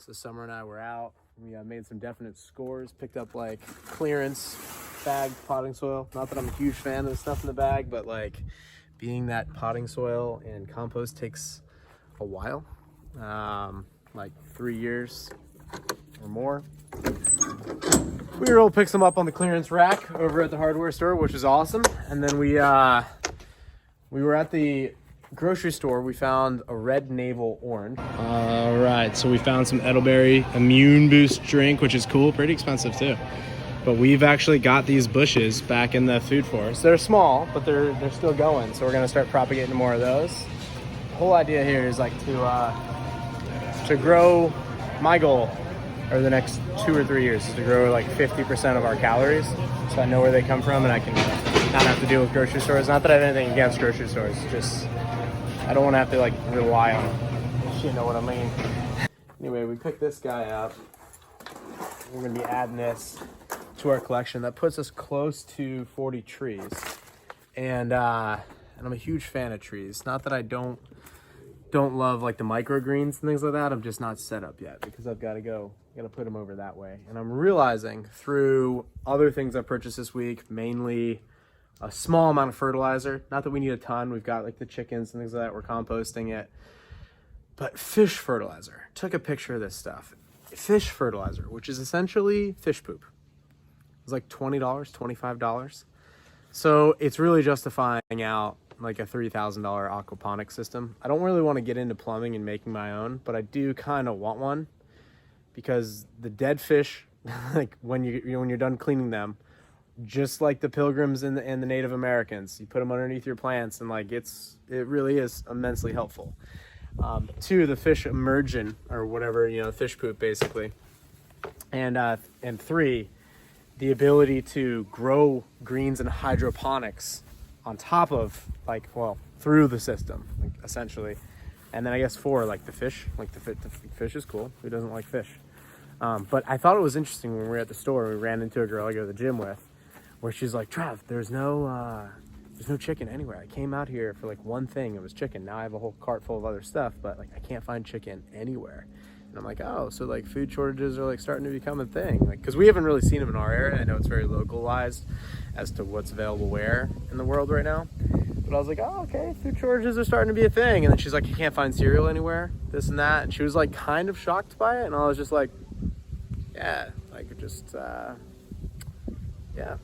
So Summer and I were out. We made some definite scores, picked up like clearance bag potting soil. Not that I'm a huge fan of the stuff in the bag, but like being that potting soil and compost takes a while, like 3 years or more. We were able to pick some up on the clearance rack over at the hardware store, which is awesome. And then we were at the grocery store. We found a red navel orange. All right, so we found some Edelberry Immune Boost drink, which is cool, pretty expensive too. But we've actually got these bushes back in the food forest. They're small, but they're still going. So we're gonna start propagating more of those. The whole idea here is like to grow. My goal over the next 2 or 3 years is to grow like 50% of our calories, so I know where they come from and I can not have to deal with grocery stores. Not that I have anything against grocery stores, just I don't want to have to like rely on them. You know what I mean? Anyway, we picked this guy up. We're gonna be adding this to our collection. That puts us close to 40 trees, and I'm a huge fan of trees. Not that I don't love like the microgreens and things like that. I'm just not set up yet because I've got to put them over that way. And I'm realizing through other things I purchased this week, mainly a small amount of fertilizer. Not that we need a ton. We've got like the chickens and things like that. We're composting it. But fish fertilizer. Took a picture of this stuff. Fish fertilizer, which is essentially fish poop. It's like $20, $25. So it's really justifying out like a $3,000 aquaponics system. I don't really want to get into plumbing and making my own, but I do kind of want one because the dead fish, like when you're done cleaning them, just like the pilgrims and the Native Americans, you put them underneath your plants and like it really is immensely helpful. 2, the fish immersion or whatever, fish poop basically. And 3, the ability to grow greens and hydroponics on top of through the system, like, essentially. And then I guess 4, like the fish, the fish is cool. Who doesn't like fish? But I thought it was interesting when we were at the store, we ran into a girl I go to the gym with, where she's like, Trav, there's no chicken anywhere. I came out here for like one thing, it was chicken. Now I have a whole cart full of other stuff, but like I can't find chicken anywhere. And I'm like, oh, so like food shortages are like starting to become a thing. Like, cause we haven't really seen them in our area. I know it's very localized as to what's available where in the world right now. But I was like, oh, okay, food shortages are starting to be a thing. And then she's like, you can't find cereal anywhere, this and that. And she was like kind of shocked by it. And I was just like, yeah, like just, yeah.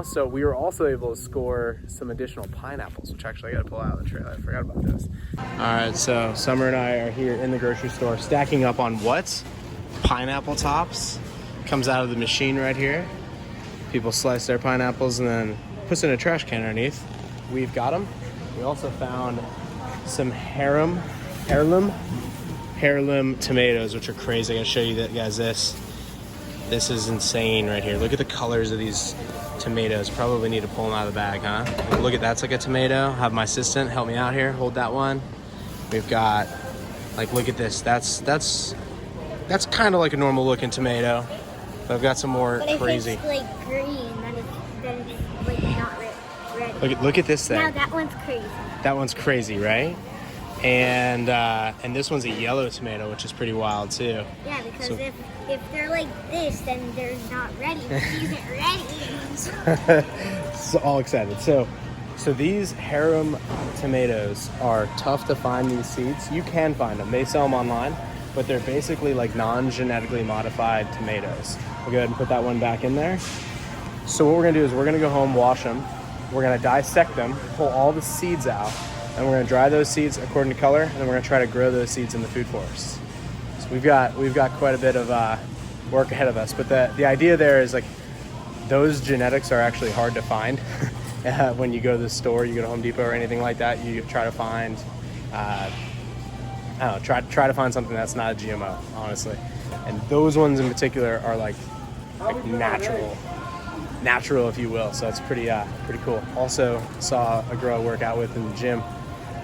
So we were also able to score some additional pineapples, which actually I got to pull out of the trailer. I forgot about this. All right, so Summer and I are here in the grocery store stacking up on what? Pineapple tops. Comes out of the machine right here. People slice their pineapples and then puts in a trash can underneath. We've got them. We also found some heirloom tomatoes, which are crazy. I'm gonna show you guys this. This is insane right here. Look at the colors of these tomatoes. Probably need to pull them out of the bag, huh? Like, look at that's like a tomato. Have my assistant help me out here. Hold that one. We've got, like, look at this. That's kind of like a normal looking tomato. But I've got some more but crazy. If it's like green, then it's like not ready. Look at this thing. Now that one's crazy. That one's crazy, right? And this one's a yellow tomato, which is pretty wild too. Yeah, because if they're like this, then they're not ready. These aren't ready. So all excited. So these heirloom tomatoes are tough to find. These seeds, you can find them. They sell them online, but they're basically like non-genetically modified tomatoes. We'll go ahead and put that one back in there. So what we're gonna do is we're gonna go home, wash them. We're gonna dissect them, pull all the seeds out, and we're gonna dry those seeds according to color, and then we're gonna try to grow those seeds in the food forest. So we've got quite a bit of work ahead of us, but the idea there is like those genetics are actually hard to find. When you go to the store, you go to Home Depot or anything like that, you try to find, try to find something that's not a GMO, honestly. And those ones in particular are like natural, if you will. So it's pretty cool. Also saw a girl I work out with in the gym,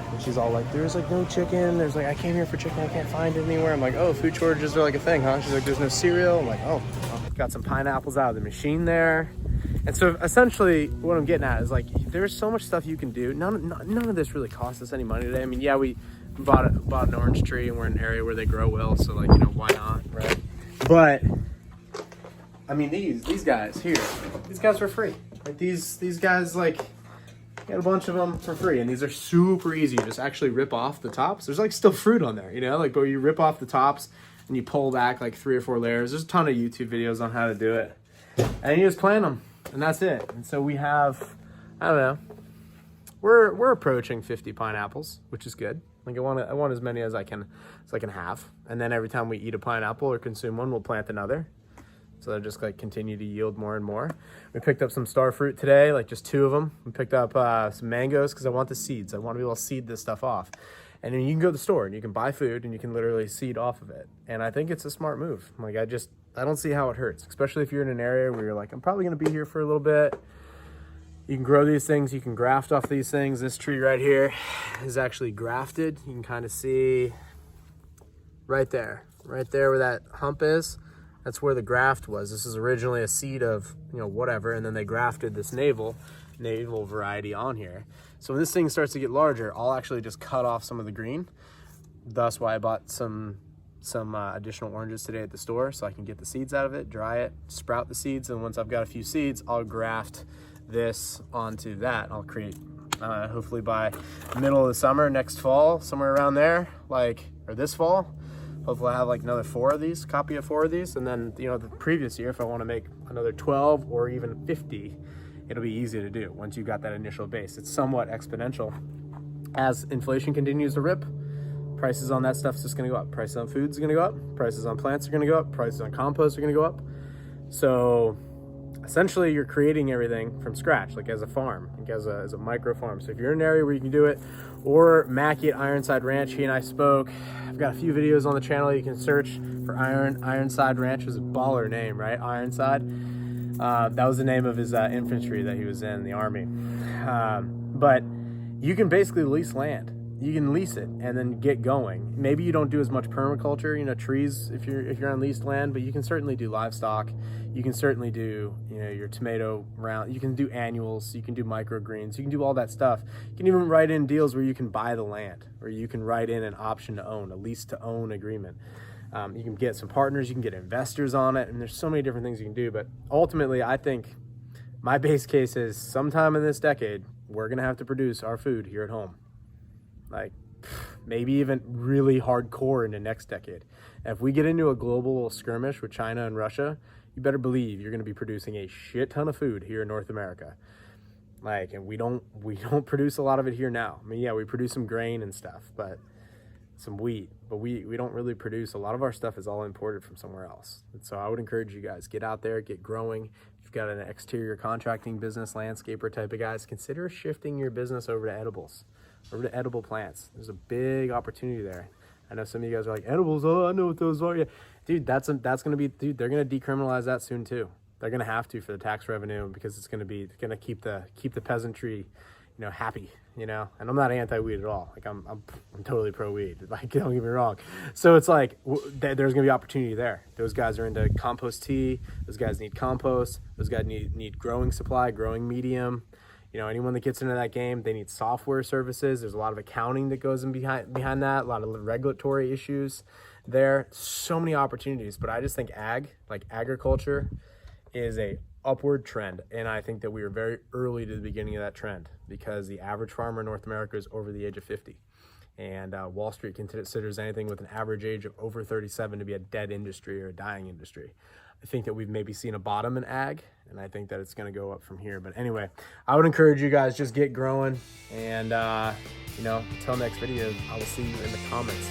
and she's all like, there's like no chicken. There's like, I came here for chicken. I can't find it anywhere. I'm like, oh, food shortages are like a thing, huh? She's like, there's no cereal. I'm like, oh, well, got some pineapples out of the machine there. And so essentially what I'm getting at is like, there's so much stuff you can do. None of this really costs us any money today. I mean, yeah, we bought an orange tree and we're in an area where they grow well. So like, why not? But I mean, these guys here, these guys are free. Like these guys, like, got a bunch of them for free, and these are super easy. You just actually rip off the tops. There's like still fruit on there, you know, like, but you rip off the tops and you pull back like 3 or 4 layers. There's a ton of YouTube videos on how to do it, and you just plant them, and that's it. And so we have, I don't know, we're approaching 50 pineapples, which is good. Like I want as many as I can have, and then every time we eat a pineapple or consume one, we'll plant another. So they'll just like continue to yield more and more. We picked up some star fruit today, like just 2 of them. We picked up some mangoes because I want the seeds. I want to be able to seed this stuff off. And then you can go to the store and you can buy food and you can literally seed off of it. And I think it's a smart move. Like I don't see how it hurts, especially if you're in an area where you're like, I'm probably going to be here for a little bit. You can grow these things. You can graft off these things. This tree right here is actually grafted. You can kind of see right there where that hump is. That's where the graft was. This is originally a seed of, you know, whatever, and then they grafted this navel variety on here. So when this thing starts to get larger, I'll actually just cut off some of the green. Thus why I bought some additional oranges today at the store, so I can get the seeds out of it, dry it, sprout the seeds, and once I've got a few seeds, I'll graft this onto that. I'll create, hopefully by middle of the summer, next fall, somewhere around there, like, or this fall, hopefully I have like another 4 of these, copy of 4 of these. And then, you know, the previous year, if I want to make another 12 or even 50, it'll be easy to do once you've got that initial base. It's somewhat exponential. As inflation continues to rip, prices on that stuff is just going to go up. Prices on foods are going to go up. Prices on plants are going to go up. Prices on compost are going to go up. So essentially you're creating everything from scratch, like as a farm, like as a micro farm. So if you're in an area where you can do it, or Mackie at Ironside Ranch, he and I spoke. I've got a few videos on the channel. You can search for Ironside Ranch. Is a baller name, right? Ironside. That was the name of his infantry that he was in the army. But you can basically lease land. You can lease it and then get going. Maybe you don't do as much permaculture, you know, trees if you're on leased land, but you can certainly do livestock. You can certainly do, you know, your tomato round. You can do annuals. You can do microgreens. You can do all that stuff. You can even write in deals where you can buy the land, or you can write in an option to own, a lease to own agreement. You can get some partners. You can get investors on it, and there's so many different things you can do. But ultimately, I think my base case is sometime in this decade, we're gonna have to produce our food here at home. Like maybe even really hardcore in the next decade. And if we get into a global skirmish with China and Russia, you better believe you're going to be producing a shit ton of food here in North America. Like, and we don't produce a lot of it here now. I mean, yeah, we produce some grain and stuff, but some wheat, but we don't really produce. A lot of our stuff is all imported from somewhere else. And so I would encourage you guys, get out there, get growing. If you've got an exterior contracting business, landscaper type of guys, consider shifting your business over to edibles. Over to edible plants. There's a big opportunity there. I know some of you guys are like, edibles, oh, I know what those are. Yeah. Dude, that's gonna be, dude, they're gonna decriminalize that soon too. They're gonna have to for the tax revenue, because it's gonna keep the peasantry, you know, happy, you know. And I'm not anti-weed at all. Like I'm totally pro-weed. Like, don't get me wrong. So it's like there's gonna be opportunity there. Those guys are into compost tea. Those guys need compost. Those guys need growing supply, growing medium. You know, anyone that gets into that game, they need software services. There's a lot of accounting that goes in behind that, a lot of regulatory issues there. So many opportunities, but I just think agriculture is a upward trend. And I think that we are very early to the beginning of that trend, because the average farmer in North America is over the age of 50. And Wall Street considers anything with an average age of over 37 to be a dead industry or a dying industry. I think that we've maybe seen a bottom in ag, and I think that it's going to go up from here. But anyway, I would encourage you guys, just get growing. And, you know, until next video, I will see you in the comments.